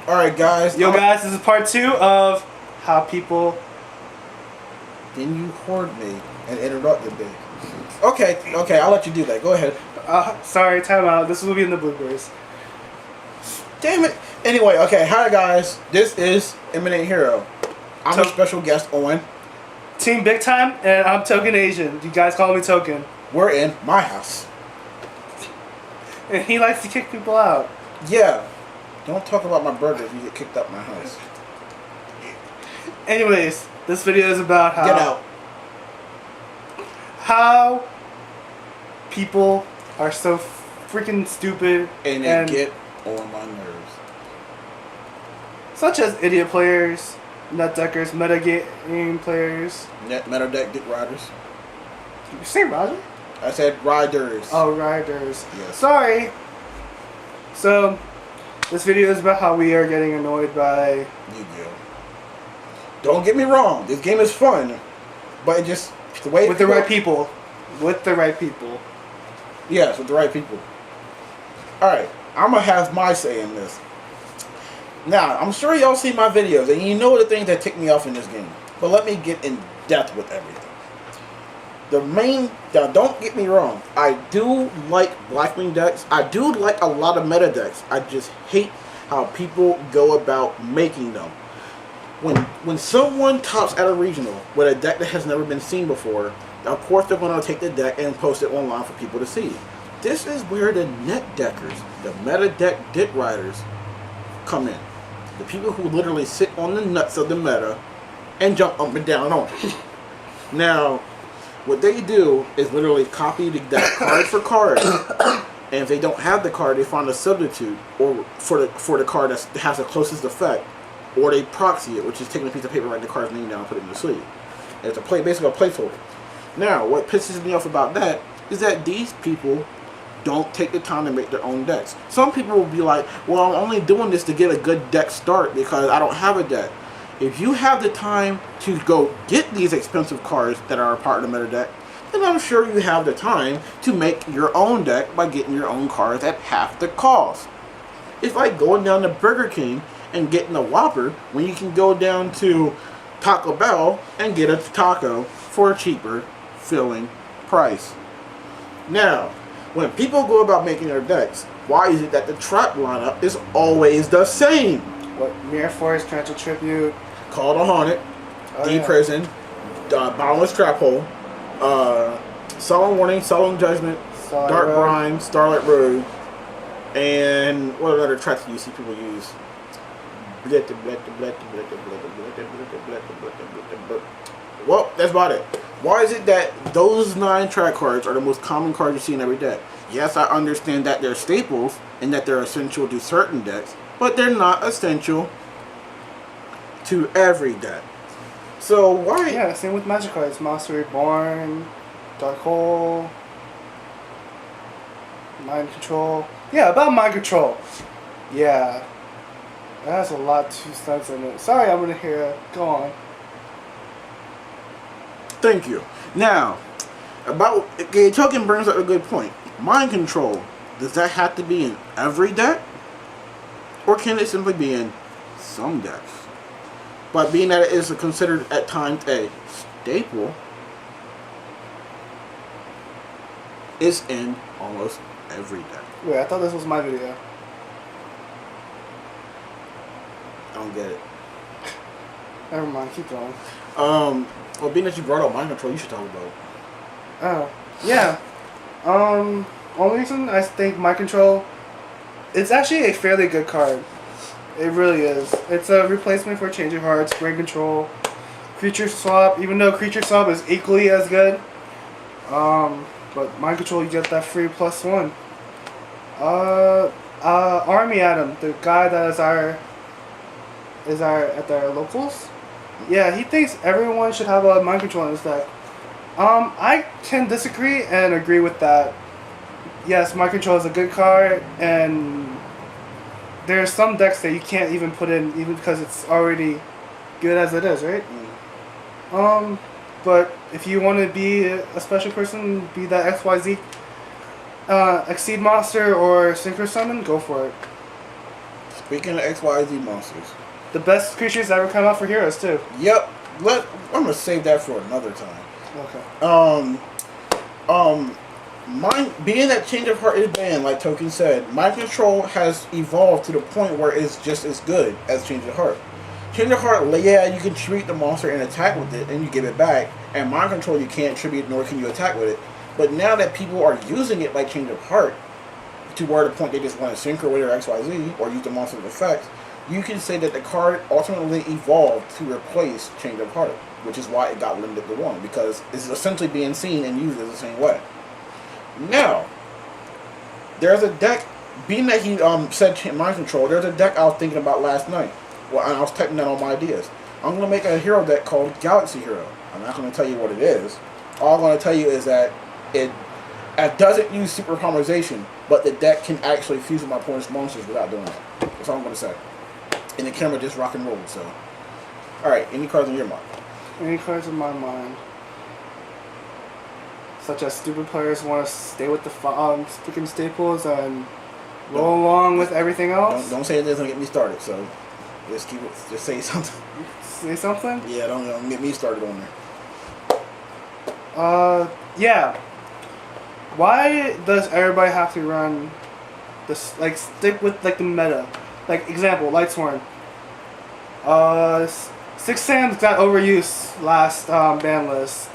Alright, guys. Yo, guys, this is part 2 of how people. Then you hoard me and interrupted me. Okay, I'll let you do that. Go ahead. Sorry, time out. This will be in the bloopers. Damn it. Anyway, okay, hi guys. This is Eminent Hero. I'm a special guest on TeamBigTime, and I'm Token Asian. You guys call me Token. We're in my house. And he likes to kick people out. Yeah. Don't talk about my burger if you get kicked out my house. Anyways, this video is about how... Get out. How people are so freaking stupid And they get on my nerves. Such as idiot players, nut deckers, metagame players. Meta deck dick riders. Did you say Roger? I said riders. Oh, riders. Yes. Sorry. So, this video is about how we are getting annoyed by Yu-Gi-Oh. Don't get me wrong. This game is fun, but it just the way with the right people. With the right people. Yes, with the right people. All right, I'm gonna have my say in this. Now, I'm sure y'all see my videos, and you know the things that tick me off in this game. But let me get in depth with everything. Now, don't get me wrong. I do like Blackwing decks. I do like a lot of meta decks. I just hate how people go about making them. When someone tops at a regional with a deck that has never been seen before, of course they're going to take the deck and post it online for people to see. This is where the net deckers, the meta deck dick riders, come in. The people who literally sit on the nuts of the meta and jump up and down on it. Now, what they do is literally copy that card for card, and if they don't have the card, they find a substitute or for the card that has the closest effect, or they proxy it, which is taking a piece of paper, write the card's name down, and put it in the sleeve. And it's basically a placeholder. Now, what pisses me off about that is that these people don't take the time to make their own decks. Some people will be like, well, I'm only doing this to get a good deck start because I don't have a deck. If you have the time to go get these expensive cards that are a part of the meta deck, then I'm sure you have the time to make your own deck by getting your own cards at half the cost. It's like going down to Burger King and getting a Whopper when you can go down to Taco Bell and get a taco for a cheaper filling price. Now, when people go about making their decks, why is it that the trap lineup is always the same? What? Mirror Force, Torrential Tribute, Call to Haunted, Prison, Bottomless Trap Hole, Solemn Warning, Solemn Judgment, Dark Brine, Starlight Road, and what other tracks do you see people use? Well, that's about it. Why is it that those 9 track cards are the most common cards you see in every deck? Yes, I understand that they're staples and that they're essential to certain decks, but they're not essential to every deck. So why? Yeah, same with Magic cards. Monster Reborn, Dark Hole, Mind Control. Yeah, about Mind Control. Yeah. That has a lot too sense in it. Sorry, I'm gonna hear. Go on. Thank you. Now, Token brings up a good point. Mind Control. Does that have to be in every deck? Or can it simply be in some decks? But being that it is considered at times a staple, it's in almost every deck. Wait, I thought this was my video. I don't get it. Never mind, keep going. Well, being that you brought up Mind Control, you should talk about it. Oh, yeah. Only reason I think Mind Control, it's actually a fairly good card. It really is. It's a replacement for Change of Hearts, Brain Control, Creature Swap, even though Creature Swap is equally as good. But Mind Control, you get that free +1. Army Adam, the guy that is at their locals. Yeah, he thinks everyone should have a Mind Control in his deck. I can disagree and agree with that. Yes, Mind Control is a good card, and there are some decks that you can't even put in, even because it's already good as it is, right? But if you want to be a special person, be that XYZ Exceed Monster or Synchro Summon, go for it. Speaking of XYZ monsters. The best creatures ever come out for heroes too. Yep. I'm gonna save that for another time. Okay. Mine being that Change of Heart is banned, like Token said, Mind Control has evolved to the point where it's just as good as Change of Heart. Change of Heart, yeah, you can treat the monster and attack with it, and you give it back. And Mind Control, you can't tribute nor can you attack with it. But now that people are using it like Change of Heart, to where the point they just want to synchro with their XYZ or use the monster's effects, you can say that the card ultimately evolved to replace Change of Heart, which is why it got limited to 1, because it's essentially being seen and used as the same way. Now, there's a deck, being that he said Mind Control, there's a deck I was thinking about last night. Well, and I was typing down all my ideas. I'm going to make a hero deck called Galaxy Hero. I'm not going to tell you what it is. All I'm going to tell you is that it doesn't use super polymerization, but the deck can actually fuse with my opponent's monsters without doing that. That's all I'm going to say. And the camera just rock and roll, so. Alright, any cards on your mind? Any cards in my mind. Such as stupid players want to stay with the freaking staples and roll along with everything else. Don't say it doesn't get me started, so just keep it. Just say something. Say something? Yeah, don't get me started on there. Yeah. Why does everybody have to run this, like, stick with, like, the meta? Like, example, Lightsworn. Six Sands got overused last ban list.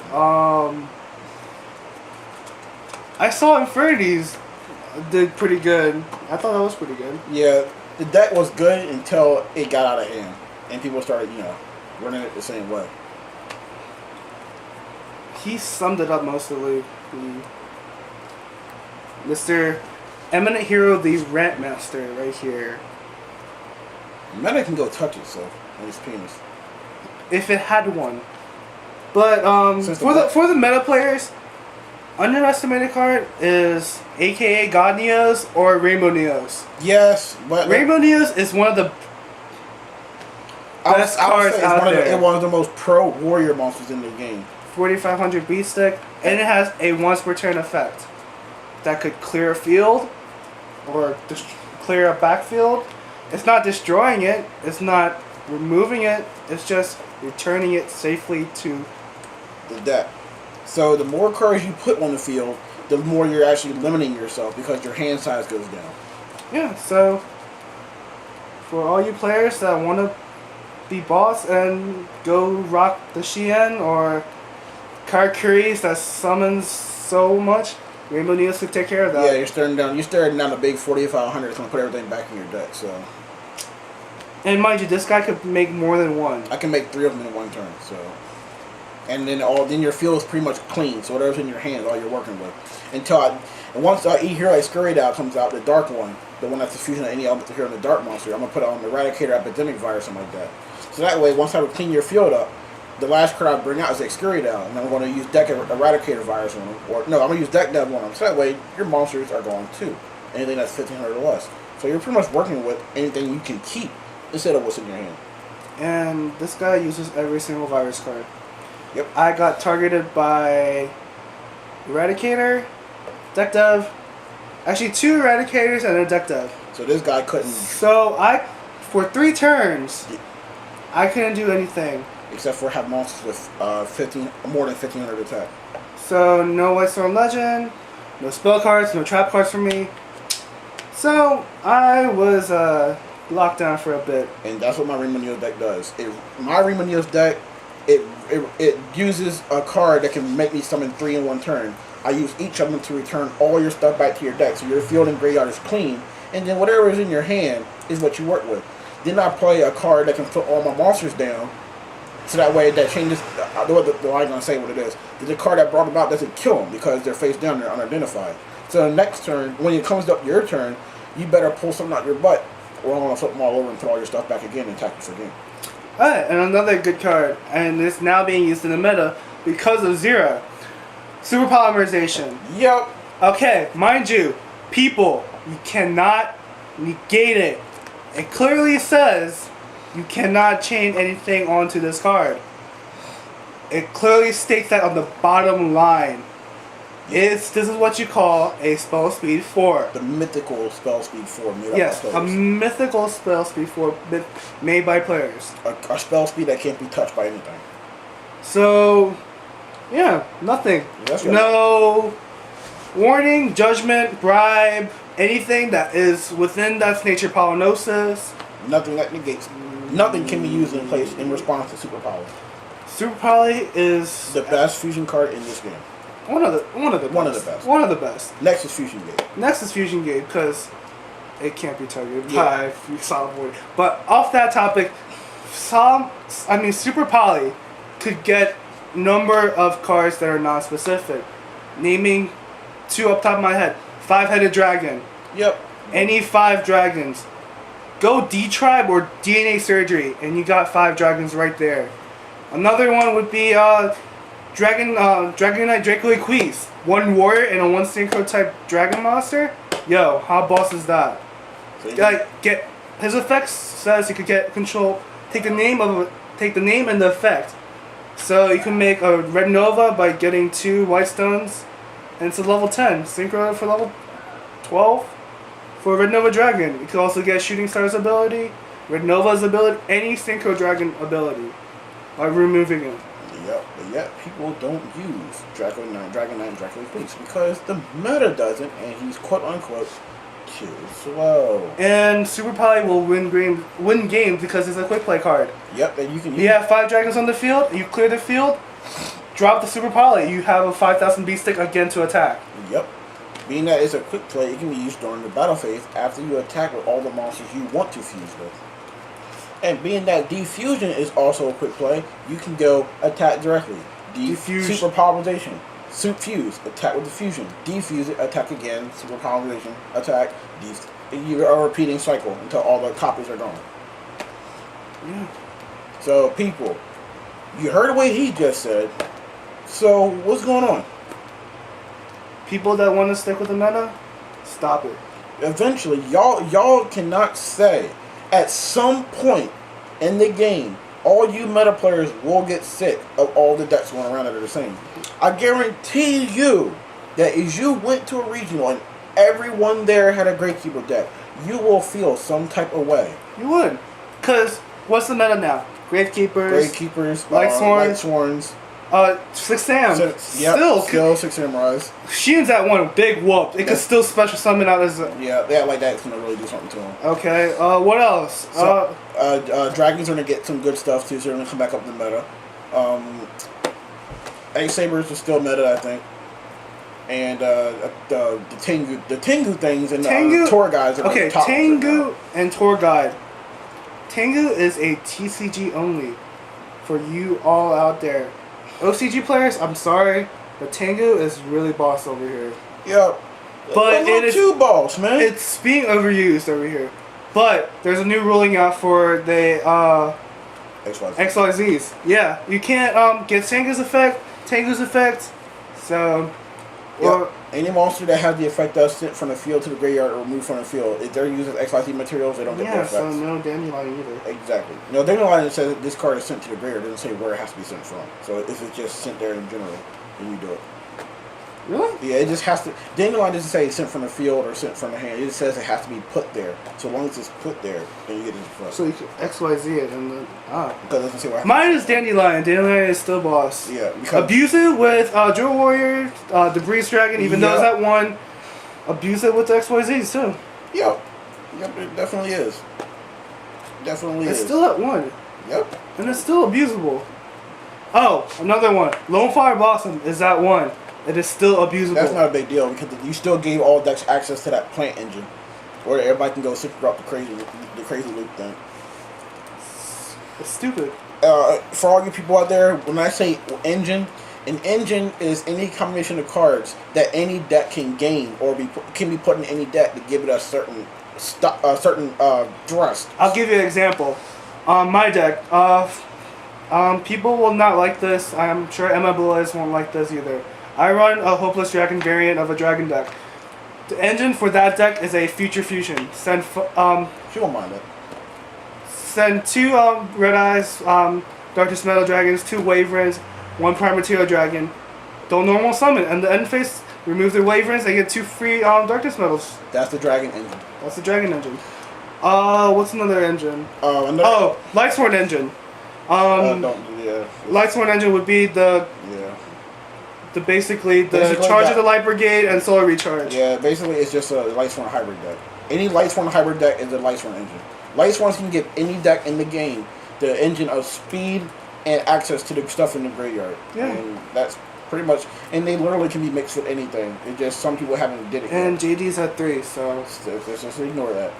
I saw Infinities did pretty good. I thought that was pretty good. Yeah, the deck was good until it got out of hand. And people started, running it the same way. He summed it up mostly. Mr. Eminent Hero, the Rant Master, right here. Meta can go touch itself on his penis. If it had one. But for the meta players, underestimated card is AKA God Neos or Rainbow Neos. Yes, but Rainbow Neos is one of the best cards out there. It's one of the most pro warrior monsters in the game. 4500 beat stick, and it has a once per turn effect that could clear a field or clear a backfield. It's not destroying it, it's not removing it, it's just returning it safely to the deck. So the more cards you put on the field, the more you're actually limiting yourself because your hand size goes down. Yeah, so for all you players that want to be boss and go rock the Shien or Karkuris that summons so much, Rainbow Neos could take care of that. Yeah, you're staring down a big 4500. It's gonna put everything back in your deck. So. And mind you, this guy could make more than one. I can make 3 of them in 1 turn. So. And then your field is pretty much clean. So whatever's in your hand, all you're working with. Once E-Hero like Scurried Out comes out, the dark one, the one that's the fusion of any element here in the dark monster, I'm gonna put on Eradicator Epidemic Virus, something like that. So that way, once I would clean your field up, the last card I bring out is Scurried Out, and I'm going to use Deck Eradicator Virus on them. Or no, I'm going to use Deck Dev on them. So that way, your monsters are gone too. Anything that's 1500 or less. So you're pretty much working with anything you can keep instead of what's in your hand. And this guy uses every single virus card. Yep. I got targeted by Eradicator, Deck Dev. Actually, 2 Eradicators and a Deck Dev. So this guy couldn't. So for 3 turns, I couldn't do anything. Except for have monsters with more than 1500 attack. So no Whitestorm Legend, no spell cards, no trap cards for me. So I was locked down for a bit. And that's what my Rainbow Neos deck does. My Rainbow Neos deck, it uses a card that can make me summon 3 in 1 turn. I use each of them to return all your stuff back to your deck, so your field and graveyard is clean, and then whatever is in your hand is what you work with. Then I play a card that can put all my monsters down, so that way that changes. I ain't gonna say what it is. The card that brought them out doesn't kill them because they're face down, they're unidentified. So the next turn, when it comes up your turn, you better pull something out your butt, or I'm gonna flip them all over and put all your stuff back again and attack you again. Alright, and another good card, and it's now being used in the meta because of Zero. Super Polymerization. Yep. Okay, mind you, people, you cannot negate it. It clearly says you cannot chain anything onto this card. It clearly states that on the bottom line. This is what you call a spell speed 4. The mythical spell speed 4 made Yes, up by a players. mythical spell speed 4 made by players. A spell speed that can't be touched by anything. So, yeah, nothing. That's right. No warning, judgment, bribe, anything that is within that's nature polynosis. Nothing that negates. Nothing can be used in place in response to Super Poly. Super Poly is The best fusion card in this game. one of the best. One of the best. Next is Fusion Gate. Next is Fusion Gate because it can't be targeted Yeah. by Solid Void. But off that topic, Super Poly could get number of cards that are non-specific. Naming 2 up top of my head. 5-headed dragon. Yep. Any 5 dragons. Go D-Tribe or DNA Surgery, and you got 5 dragons right there. Another one would be Dragon Knight Draco Equise. 1 warrior and a 1 synchro type dragon monster. Yo, how boss is that? So Get his effects says you could get control. Take the name and the effect. So you can make a Red Nova by getting 2 white stones, and it's a level 10. Synchro for level 12 for Red Nova Dragon. You can also get Shooting Star's ability, Red Nova's ability, any Synchro Dragon ability by removing it. Yep, but yet people don't use Dragon Knight, and Draco Equise because the meta doesn't, and he's quote unquote too slow. And Super Poly will win games because it's a quick play card. Yep, and you can use. You have 5 dragons on the field, you clear the field, drop the Super Poly, you have a 5,000 beat stick again to attack. Yep. Being that it's a quick play, it can be used during the battle phase after you attack with all the monsters you want to fuse with. And being that defusion is also a quick play, you can go attack directly. Defuse. Super polymerization. Soup fuse. Attack with the fusion. Defuse it. Attack again. Super polymerization. Attack. You are a repeating cycle until all the copies are gone. Yeah. So people, you heard what he just said. So what's going on? People that want to stick with the meta, stop it. Eventually, y'all cannot say at some point in the game, all you meta players will get sick of all the decks going around that are the same. I guarantee you that as you went to a regional and everyone there had a Gravekeeper deck, you will feel some type of way. You would. Because what's the meta now? Gravekeepers, Light Sworns, 6 Sam. Still 6 Samurais. Sheen's at 1, big whoop. It could still special summon out as a... Yeah, like that's gonna really do something to him. Okay, what else? So, Dragons are gonna get some good stuff too, so they're gonna come back up the meta. Egg Sabers are still meta, I think. And the Tengu things and the Tour guys are okay, top Tengu and Tour Guide. Tengu is a TCG only for you all out there. OCG players, I'm sorry, but Tengu is really boss over here. Yep. But it is too boss, man. It's being overused over here. But there's a new ruling out for the XYZs. Yeah, you can't get Tengu's effect. So, well, any monster that has the effect that's sent from the field to the graveyard or removed from the field, if they're using XYZ materials, they don't get their effects. Yeah, so no Dandelion either. Exactly. No, Dandelion says that this card is sent to the graveyard. It doesn't say where it has to be sent from. So if it's just sent there in general, then you do it. Really? Yeah, it just has to. Dandelion doesn't say it's sent from the field or sent from the hand. It just says it has to be put there. So long as it's put there, then you get it in front. So you can XYZ it and then Because it doesn't say what. Mine is Dandelion. Dandelion is still boss. Yeah. Because abuse it with Drill Warrior, Debris Dragon, even though it's at 1. Abuse it with the XYZs too. Yep. Yep, it definitely is. Definitely it's is. It's still at 1. Yep. And it's still abusable. Oh, another one. Lone Fire Blossom is at 1. It is still abusable. That's not a big deal because you still gave all decks access to that plant engine, where everybody can go super drop the crazy loop thing. It's stupid. For all you people out there, when I say engine, an engine is any combination of cards that any deck can gain or can be put in any deck to give it a certain thrust. I'll give you an example. My deck. People will not like this. I'm sure MLBs won't like this either. I run a Hopeless Dragon variant of a dragon deck. The engine for that deck is a Future Fusion. She won't mind it. Send 2 Red Eyes, Darkest Metal Dragons, 2 Waverings, 1 Prime Material Dragon. Don't normal summon, and the end phase remove their waverings, they get 2 free darkness medals. That's the Dragon engine. That's the Dragon engine. What's another engine? Lightsworn engine. Lightsworn engine would be basically charge of the Light Brigade and solar recharge. Yeah, basically it's just a Lightsworn hybrid deck. Any Lightsworn hybrid deck is a Lightsworn engine. Lightsworns can give any deck in the game the engine of speed and access to the stuff in the graveyard. Yeah. And that's pretty much, and they literally can be mixed with anything. It's just some people haven't did it and yet. JD's at 3, so just ignore that.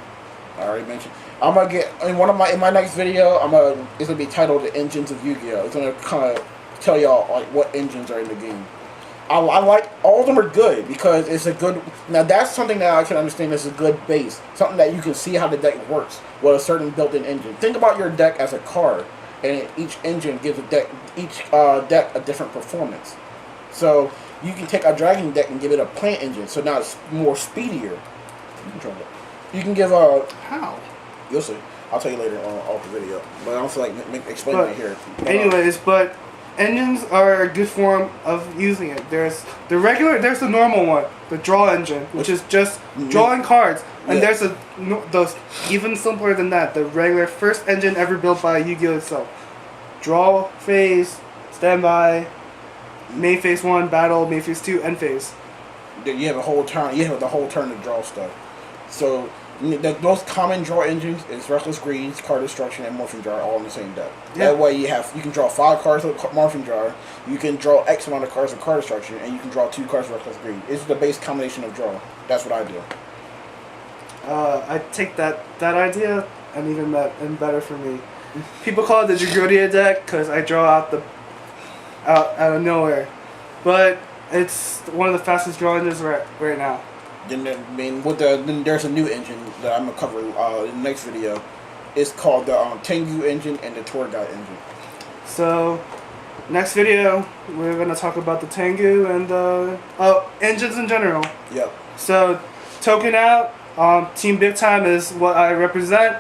I already mentioned. I'm gonna get in my next video. It's gonna be titled "The Engines of Yu-Gi-Oh." It's gonna kind of tell y'all like what engines are in the game. I like all of them are good because it's a good. Now that's something that I can understand. Is a good base, something that you can see how the deck works with a certain built-in engine. Think about your deck as a card, and each engine gives deck a different performance. So you can take a dragon deck and give it a plant engine, so now it's more speedier. You can try that. You can give how? You'll see. I'll tell you later on off the video, but I don't feel like explaining it here. But engines are a good form of using it. There's the normal one, the draw engine, which is just drawing cards, and there's the even simpler than that, the regular first engine ever built by Yu-Gi-Oh itself. Draw phase, standby, main phase 1, battle, main phase 2, end phase. You have a whole turn. You have the whole turn to draw stuff. So the most common draw engines is Reckless Greeds, Card Destruction, and Morphing Jar all in the same deck. Yeah. That way you can draw 5 cards with Morphing Jar, you can draw X amount of cards with Card Destruction, and you can draw 2 cards with Reckless Greed. It's the base combination of draw. That's what I do. I take that idea and even better for me. People call it the Jagrodia deck because I draw out out of nowhere, but it's one of the fastest draw engines right now. Then there's a new engine that I'm gonna cover in the next video. It's called the Tengu engine and the Tour Guide engine. So, next video we're gonna talk about the Tengu and the engines in general. Yep. So, token out. TeamBigTime is what I represent.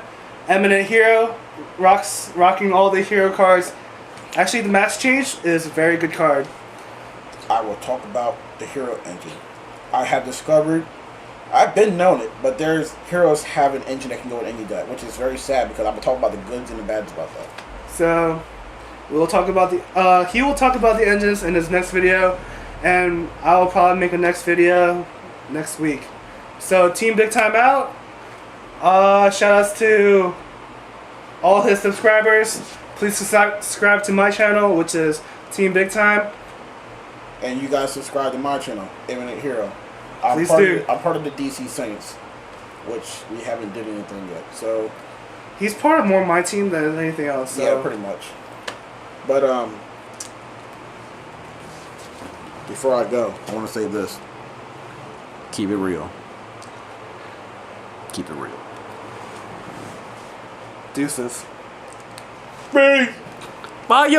Eminent Hero, rocking all the hero cards. Actually, the Match Change is a very good card. I will talk about the hero engine. I have discovered, I've been known it, but there's heroes have an engine that can go in any deck, which is very sad because I'm gonna talk about the goods and the bads about that. So, we'll talk about he will talk about the engines in his next video, and I will probably make a next video next week. So, TeamBigTime out. Shout outs to all his subscribers. Please subscribe to my channel, which is TeamBigTime. And you guys subscribe to my channel, Eminent Hero. I'm part of the DC Saints, which we haven't did anything yet. So he's part of more my team than anything else. So. Yeah, pretty much. But before I go, I want to say this: keep it real. Keep it real. Deuces. Bye, yo.